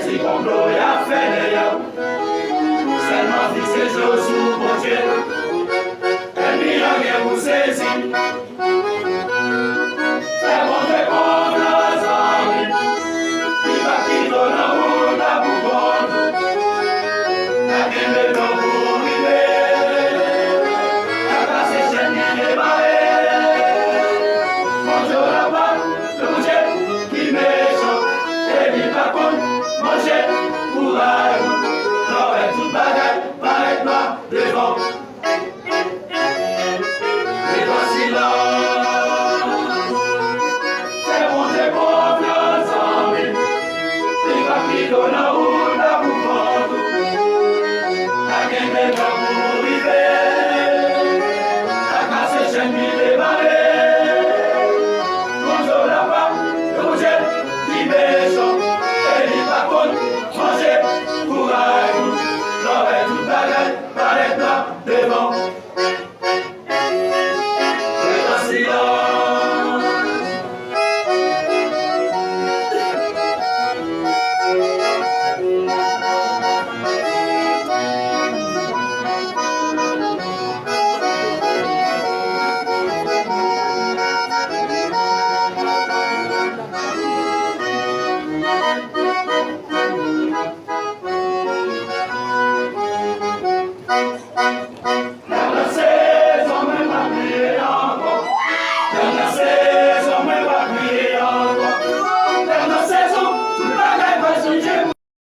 Si kon gloria fene yo, seulement fixé sous mon Dieu, et mi rien vous saisi. Fais monter confiance en lui, il va qui donne l'amour, la bougonne, la gueule de l'eau pour river, la grâce est chaîne et barrée. Bonjour la part, le Dieu qui méchant, et lui par contre. Manger, courage, non, et toute bagaille, paraît noir devant. Et voici là, c'est mon confiance en lui, il va plus donner.